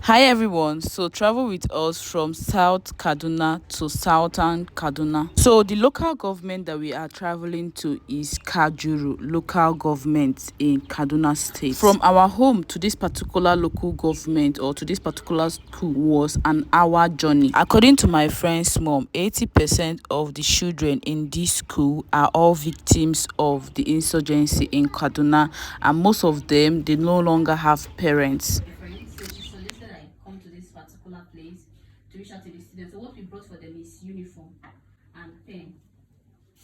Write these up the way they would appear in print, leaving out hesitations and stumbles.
Hi everyone, so travel with us from South Kaduna to Southern Kaduna. So the local government that we are traveling to is Kajuru local government in Kaduna state. From our home to this particular local government or to this particular school was an hour journey. According to my friend's mom, 80% of the children in this school are all victims of the insurgency in Kaduna, and most of them they no longer have parents. So she suggested I come to this particular place to reach out to the students. So what we brought for them is uniform and pen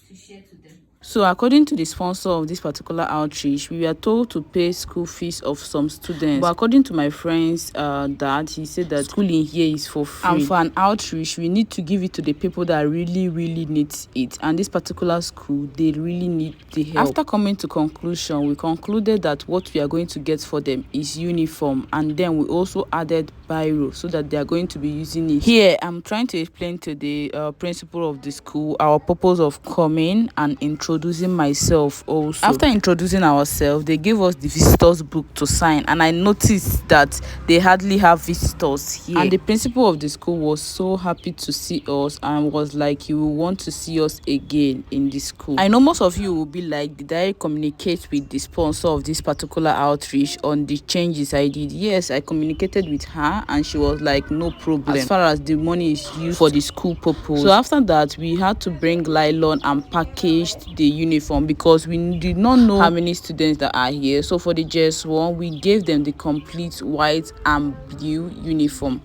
to share to them. So according to the sponsor of this particular outreach, we were told to pay school fees of some students. But according to my friend's dad, he said that schooling here is for free. And for an outreach, we need to give it to the people that really need it. And this particular school, they really need the help. After coming to conclusion, we concluded that what we are going to get for them is uniform. And then we also added biro so that they are going to be using it. Here, I'm trying to explain to the principal of the school our purpose of coming and introducing myself also. After introducing ourselves, they gave us the visitors book to sign, and I noticed that they hardly have visitors here. And the principal of the school was so happy to see us and was like, you will want to see us again in the school. I know most of you will be like, did I communicate with the sponsor of this particular outreach on the changes I did? Yes, I communicated with her and she was like, no problem as far as the money is used for the school purpose. So after that, we had to bring nylon and package the uniform because we did not know how many students that are here. So for the JS1, we gave them the complete white and blue uniform.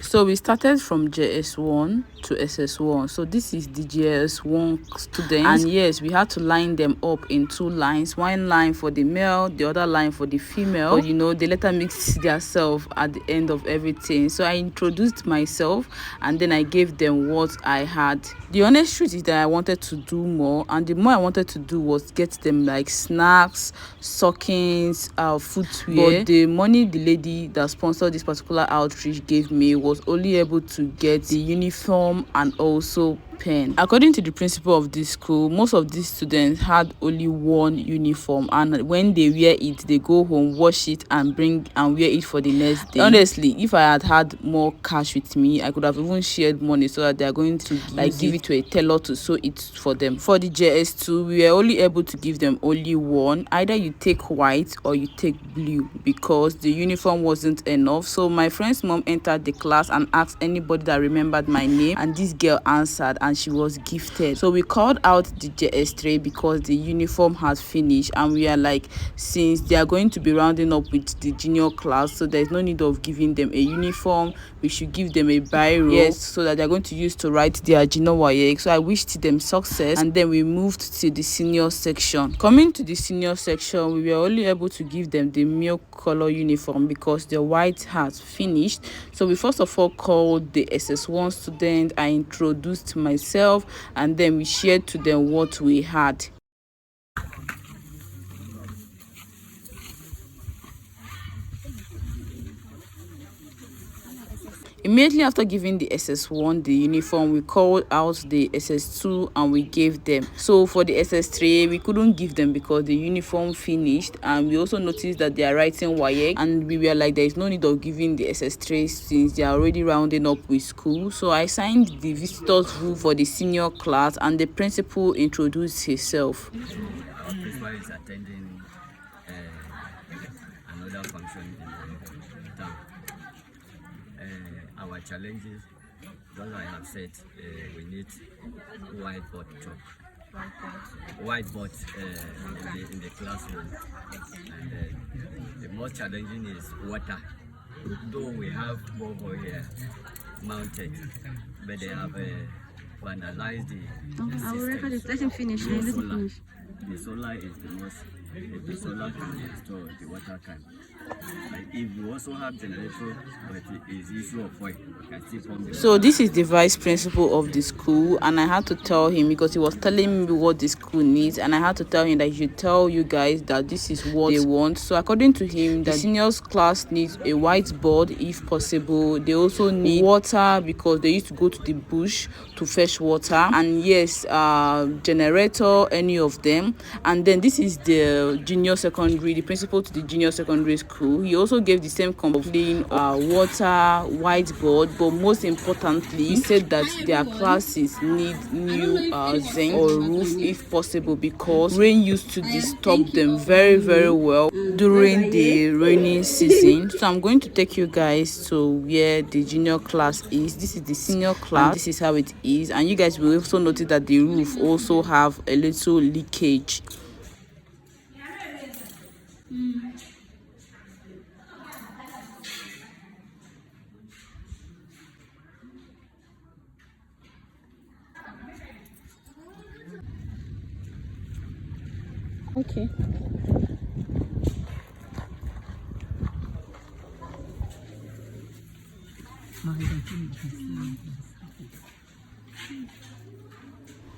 So we started from JS1 to SS1. So this is the JS1 students, and yes, we had to line them up in two lines, one line for the male, the other line for the female. But you know, they later mixed themselves at the end of everything. So I introduced myself and then I gave them what I had. The honest truth is that I wanted to do more, and the more I wanted to do was get them like snacks, stockings, footwear. But the money the lady that sponsored this particular outreach gave me was only able to get the uniform and also pen. According to the principal of this school, most of these students had only one uniform, and when they wear it, they go home, wash it and bring and wear it for the next day. Honestly, if I had more cash with me, I could have even shared money so that they are going to like give it to a tailor to sew it for them. For the JS2, we were only able to give them only one. Either you take white or you take blue because the uniform wasn't enough. So my friend's mom entered the class and asked anybody that remembered my name, and this girl answered and she was gifted. So we called out the JS3 because the uniform had finished, and we are like, since they are going to be rounding up with the junior class, so there's no need of giving them a uniform, we should give them a biro, yes, so that they're going to use to write their junior YX. So I wished them success, and then we moved to the senior section. Coming to the senior section, we were only able to give them the milk color uniform because the white has finished. So we first of all called the SS1 student, I introduced myself, and then we shared to them what we had. Immediately after giving the SS1 the uniform, we called out the SS2 and we gave them. So for the SS3, we couldn't give them because the uniform finished, and we also noticed that they are writing YX, and we were like, there is no need of giving the SS3 since they are already rounding up with school. So I signed the visitors book for the senior class, and the principal introduced himself. Our principal is attending another function in the town. Our challenges, as I have said, we need whiteboard in the classroom, and the most challenging is water. Though we have over here mounted, but they have vandalized the I will record it. Let him finish. Let him finish. The solar is the most the solar can store the water can. Like if you also have generator, but it is issue of oil, you can still pump the So water. this is the vice principal of the school, and I had to tell him because he was telling me what the school needs, and I had to tell him that he should tell you guys that this is what they want. So according to him, the seniors class needs a whiteboard if possible. They also need water because they used to go to the bush to fetch water, and yes, generator, any of them. And then this is the junior secondary, the principal to the junior secondary school. He also gave the same complaint, water, whiteboard, but most importantly, he said that their classes need new zinc or roof if possible, because rain used to disturb them very, very well during the rainy season. So I'm going to take you guys to where the junior class is. This is the senior class, and this is how it is, and you guys will also notice that the roof also have a little leakage. Okay.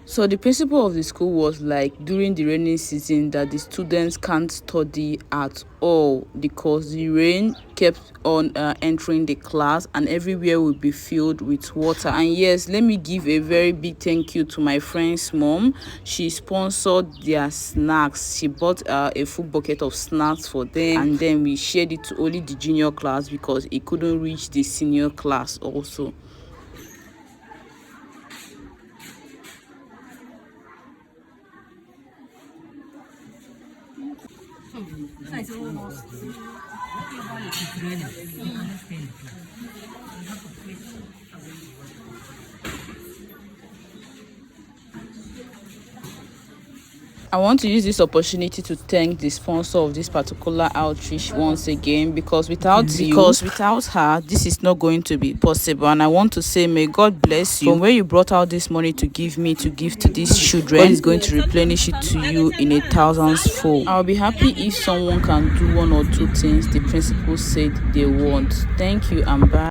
So the principal of the school was like, during the rainy season, that the students can't study at all because the rain kept on entering the class and everywhere will be filled with water. And yes, let me give a very big thank you to my friend's mom. She sponsored their snacks. She bought a full bucket of snacks for them, and then we shared it to only the junior class because it couldn't reach the senior class also. I want to use this opportunity to thank the sponsor of this particular outreach once again, because without her, this is not going to be possible. And I want to say, may God bless you. From where you brought out this money to give me to give to these children, God is going to replenish it to you in 1,000-fold. I'll be happy if someone can do one or two things the principal said they want. Thank you, and bye.